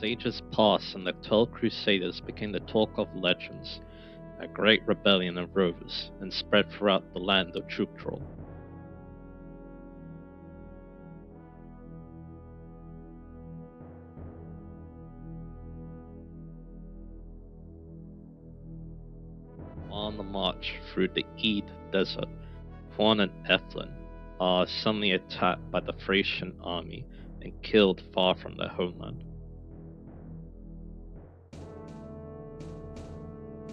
As ages passed and the 12 Crusaders became the talk of legends, a great rebellion arose and spread throughout the land of Truktrol. On the march through the Eid Desert, Quan and Ethlin are suddenly attacked by the Thracian army and killed far from their homeland.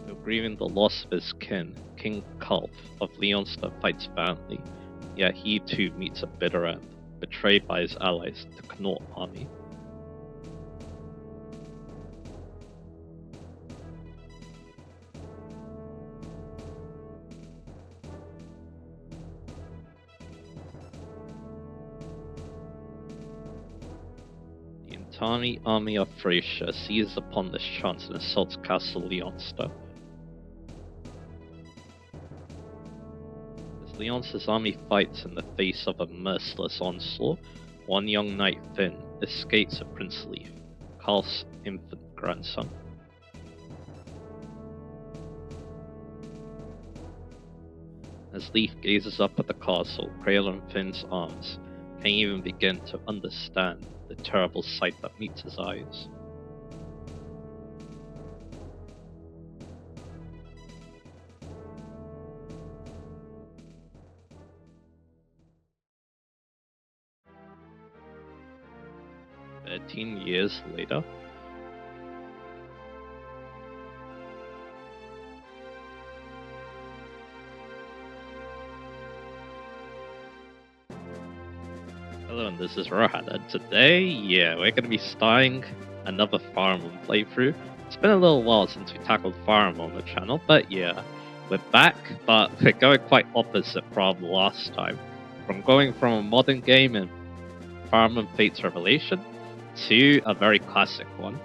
Though grieving the loss of his kin, King Kulf of Leonsta fights valiantly, yet he too meets a bitter end, betrayed by his allies, the Connaught army. The entire army of Thracia seizes upon this chance and assaults Castle Leonsta. As Leonsta's army fights in the face of a merciless onslaught, one young knight, Finn, escapes with Prince Leif, Karl's infant grandson. As Leif gazes up at the castle, cradled in Finn's arms, can't even begin to understand the terrible sight that meets his eyes. Years later, hello, and this is Rohan, and today, we're going to be starting another Fire Emblem playthrough. It's been a little while since we tackled Fire Emblem on the channel, but we're back, but we're going quite opposite from last time. From a modern game in Fire Emblem Fates Revelation to a very classic one.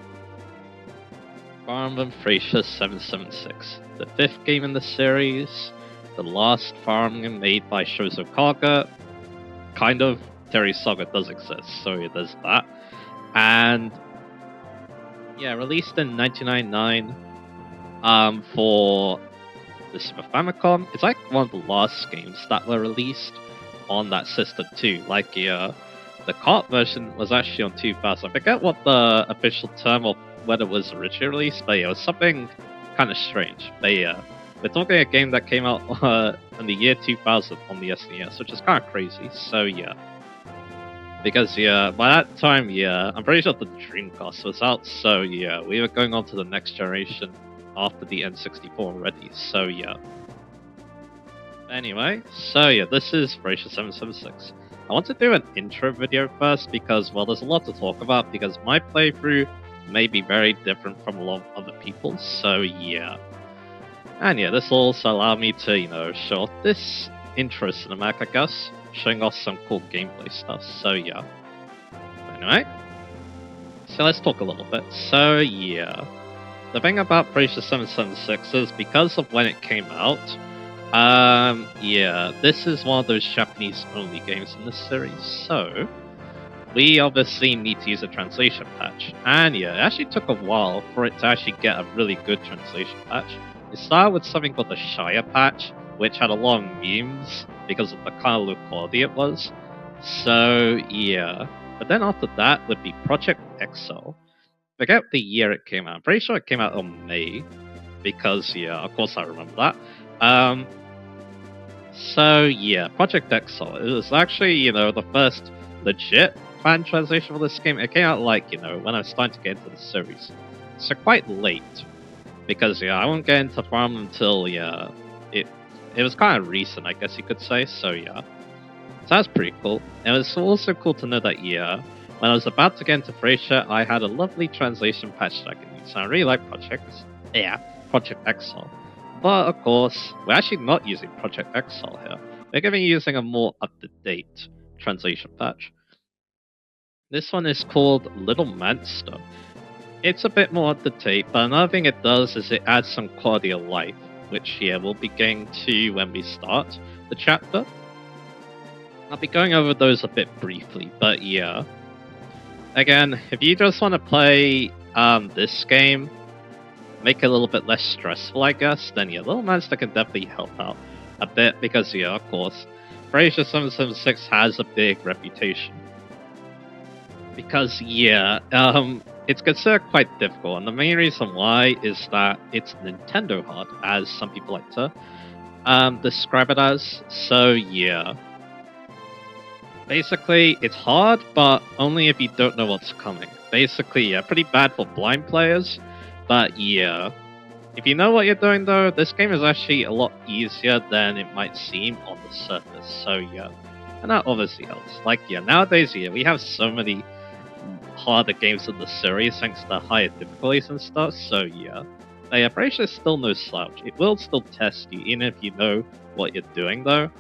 Fire Emblem Thracia 776, the 5th game in the series, the last Fire Emblem made by Shozo Kaga, kind of. Terry Saga does exist, so there's that. And released in 1999 for the Super Famicom. It's like one of the last games that were released on that system too. Like the cart version was actually on 2000. I forget what the official term of when it was originally released, but it was something kind of strange. But we're talking a game that came out in the year 2000 on the SNES, which is kind of crazy. So because by that time, I'm pretty sure the Dreamcast was out, so we were going on to the next generation after the N64 already, so Anyway, so this is Thracia 776. I want to do an intro video first because, well, there's a lot to talk about, because my playthrough may be very different from a lot of other people's, so And this will also allow me to, show off this intro cinematic, I guess, showing off some cool gameplay stuff, so Anyway, so let's talk a little bit. So the thing about Thracia 776 is, because of when it came out, this is one of those Japanese-only games in this series, so we obviously need to use a translation patch. And it actually took a while for it to actually get a really good translation patch. It started with something called the Shire patch, which had a lot of memes because of the kind of low quality it was. So but then after that would be Project Excel. Forget the year it came out. I'm pretty sure it came out in May, because of course I remember that. So Project Excel. It was actually the first legit fan translation for this game. It came out when I was starting to get into the series, so quite late, because I won't get into Fire Emblem until it was kind of recent, I guess you could say, so So that's pretty cool. And it was also cool to know that when I was about to get into Thracia, I had a lovely translation patch that I could use. So I really like Project Excel. But of course, we're actually not using Project Excel here. We're going to be using a more up-to-date translation patch. This one is called Little Manster. It's a bit more up-to-date, but another thing it does is it adds some quality of life, which we'll be getting to when we start the chapter. I'll be going over those a bit briefly, but Again, if you just want to play this game, make it a little bit less stressful, I guess, then yeah, Little Monster can definitely help out a bit because, yeah, of course, Thracia 776 has a big reputation. Because, yeah, it's considered quite difficult, and the main reason why is that it's Nintendo hard, as some people like to describe it as. So, yeah. Basically, it's hard, but only if you don't know what's coming. Basically, yeah, pretty bad for blind players, but yeah. If you know what you're doing, though, this game is actually a lot easier than it might seem on the surface. So yeah, and that obviously helps. Like yeah, nowadays yeah, we have so many harder games in the series thanks to higher difficulties and stuff. So yeah, but yeah, Bracer is still no slouch. It will still test you, even if you know what you're doing. Though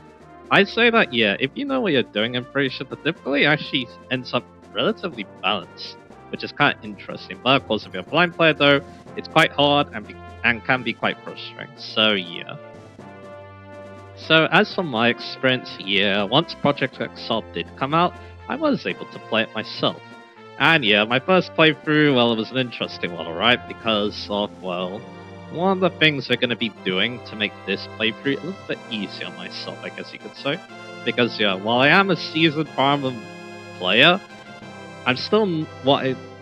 I'd say that yeah, if you know what you're doing in Bracer, the difficulty actually ends up relatively balanced, which is kind of interesting. But of course, if you're a blind player, though, it's quite hard and can be quite frustrating. So yeah. So as for my experience, yeah, once Project Exalt did come out, I was able to play it myself. And yeah, my first playthrough, well, it was an interesting one, alright, because of, well, one of the things we're going to be doing to make this playthrough a little bit easier on myself, I guess you could say. Because yeah, while I am a seasoned Fire Emblem player, I'm still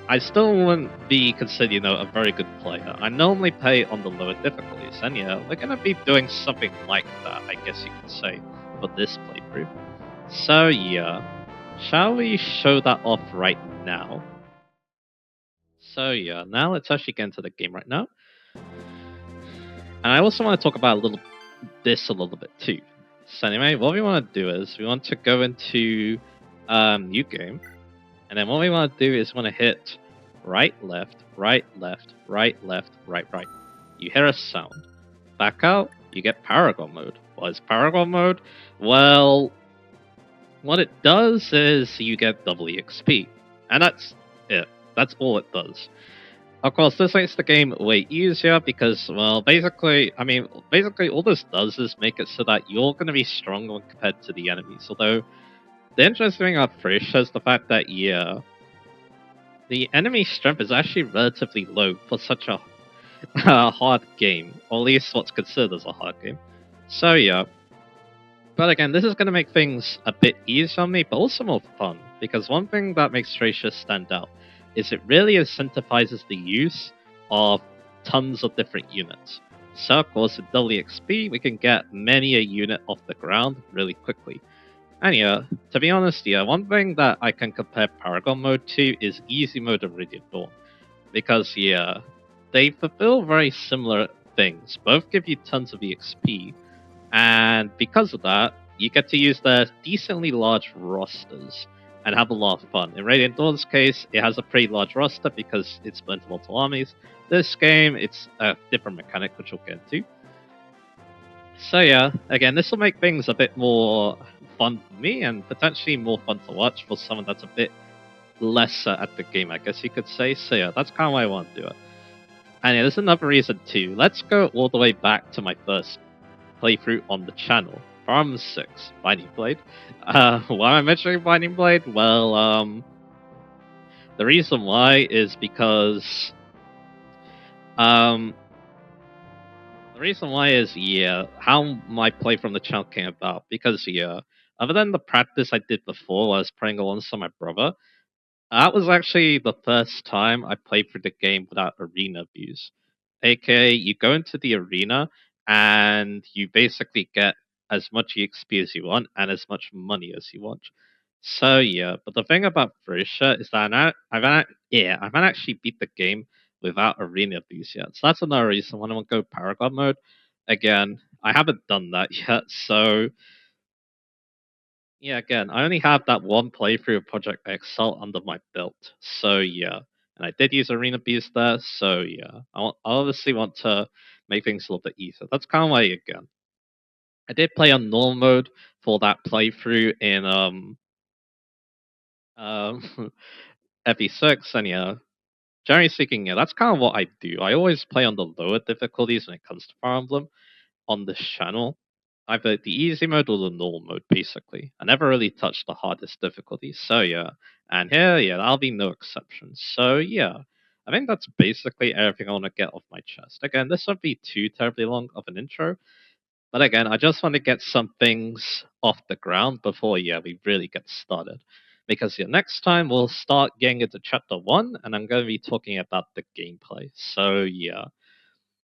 I still wouldn't be considered, a very good player. I normally play on the lower difficulties, and yeah, we're gonna be doing something like that, I guess you could say, for this playthrough. So yeah, shall we show that off right now? So yeah, now let's actually get into the game right now. And I also want to talk about a little bit too. So anyway, what we want to do is we want to go into new game. And then what we want to do is want to hit right, left, right, left, right, left, right, right. You hear a sound. Back out, you get Paragon mode. What is Paragon mode? Well, what it does is you get double EXP. And that's it. That's all it does. Of course, this makes the game way easier because, well, basically all this does is make it so that you're going to be stronger when compared to the enemies. Although, the interesting thing about Thracia is the fact that, yeah, the enemy strength is actually relatively low for such a hard game, or at least what's considered as a hard game. So yeah, but again, this is going to make things a bit easier on me, but also more fun, because one thing that makes Thracia stand out is it really incentivizes the use of tons of different units. So of course, with WXP, we can get many a unit off the ground really quickly. And yeah, to be honest, yeah, one thing that I can compare Paragon mode to is easy mode of Radiant Dawn. Because yeah, they fulfill very similar things. Both give you tons of EXP, and because of that, you get to use their decently large rosters and have a lot of fun. In Radiant Dawn's case, it has a pretty large roster because it's split into multiple armies. This game, it's a different mechanic, which we'll get into. So yeah, again, this will make things a bit more fun for me and potentially more fun to watch for someone that's a bit lesser at the game, I guess you could say. So yeah, that's kind of why I want to do it. And yeah, there's another reason too. Let's go all the way back to my first playthrough on the channel. Farm 6, Binding Blade. Why am I mentioning Binding Blade? Well, the reason why is because um, the reason why is, yeah, how my play from the channel came about. Because, yeah, other than the practice I did before while I was playing alongside my brother, that was actually the first time I played through the game without arena views. AKA, you go into the arena and you basically get as much EXP as you want and as much money as you want. So yeah, but the thing about Thracia is that I haven't actually beat the game without arena views yet. So that's another reason when I want to go Paragon mode. Again, I haven't done that yet, so yeah, again, I only have that one playthrough of Project Excel under my belt. So yeah, and I did use Arena Beast there. So yeah, I obviously want to make things a little bit easier. That's kind of why again, I did play on normal mode for that playthrough in um FE6, and yeah, generally speaking, yeah, that's kind of what I do. I always play on the lower difficulties when it comes to Fire Emblem on this channel. either the easy mode or the normal mode, basically. I never really touched the hardest difficulty, so yeah. And here, yeah, that'll be no exception. So yeah, I think that's basically everything I want to get off my chest. Again, this won't be too terribly long of an intro, but again, I just want to get some things off the ground before, yeah, we really get started. Because yeah, next time we'll start getting into chapter 1, and I'm going to be talking about the gameplay. So yeah.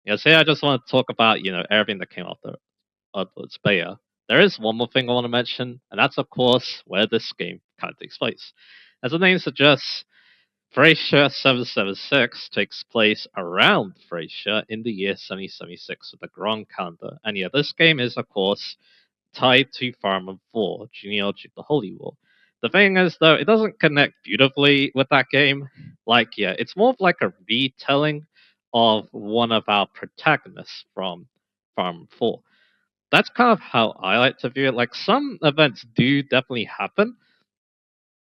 Yeah, say I just want to talk about, everything that came after upwards. But yeah, there is one more thing I want to mention, and that's of course where this game kind of takes place. As the name suggests, Thracia 776 takes place around Thracia in the year 7076 of the Grand calendar. And yeah, this game is of course tied to Fire Emblem 4, Genealogy of the Holy War. The thing is, though, it doesn't connect beautifully with that game. Like, yeah, it's more of like a retelling of one of our protagonists from Fire Emblem 4. That's kind of how I like to view it. Like, some events do definitely happen,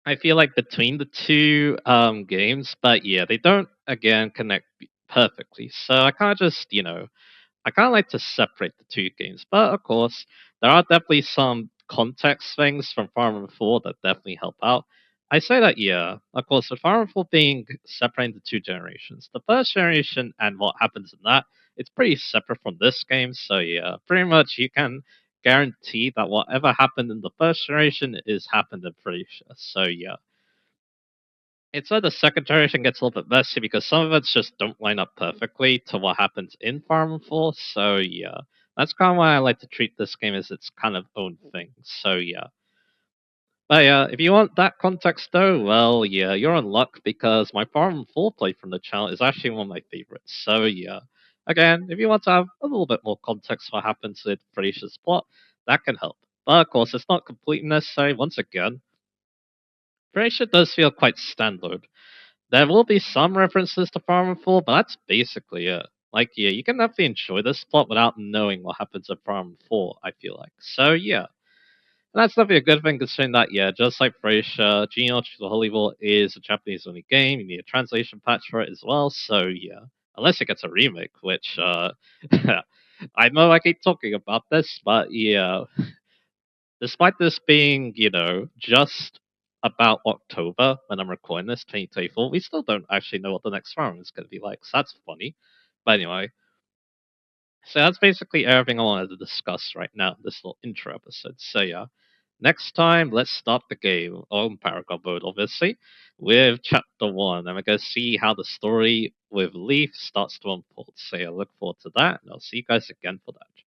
I feel like, between the two games, but yeah, they don't, again, connect perfectly. So I kind of just, I kind of like to separate the two games, but of course, there are definitely some context things from Fire Emblem 4 that definitely help out. I say that, yeah, of course, with Fire Emblem 4 being separated into two generations, the first generation and what happens in that, it's pretty separate from this game, so yeah, pretty much you can guarantee that whatever happened in the first generation is happened in Thracia, so yeah. It's where the second generation gets a little bit messy because some of it just don't line up perfectly to what happens in Fire Emblem 4. So yeah, that's kind of why I like to treat this game as its kind of own thing. So yeah, but yeah, if you want that context though, well yeah, you're in luck because my Fire Emblem 4 play from the channel is actually one of my favorites. So yeah, again, if you want to have a little bit more context for what happens with Felicia's plot, that can help. But of course, it's not completely necessary. Once again, Felicia does feel quite standard. There will be some references to Fire Emblem 4, but that's basically it. Like, yeah, you can definitely enjoy this plot without knowing what happens in Fire Emblem 4, I feel like. So, yeah. And that's definitely a good thing considering that, yeah, just like Thracia, Genealogy of the Holy War is a Japanese only game. You need a translation patch for it as well. So, yeah. Unless it gets a remake, which, I know I keep talking about this, but yeah, despite this being, just about October when I'm recording this, 2024, we still don't actually know what the next round is going to be like. So that's funny. But anyway, so that's basically everything I wanted to discuss right now in this little intro episode. So yeah, next time let's start the game on Paragon mode, obviously, with chapter 1. And we're going to see how the story with Leaf starts to unfold. So yeah, look forward to that. And I'll see you guys again for that.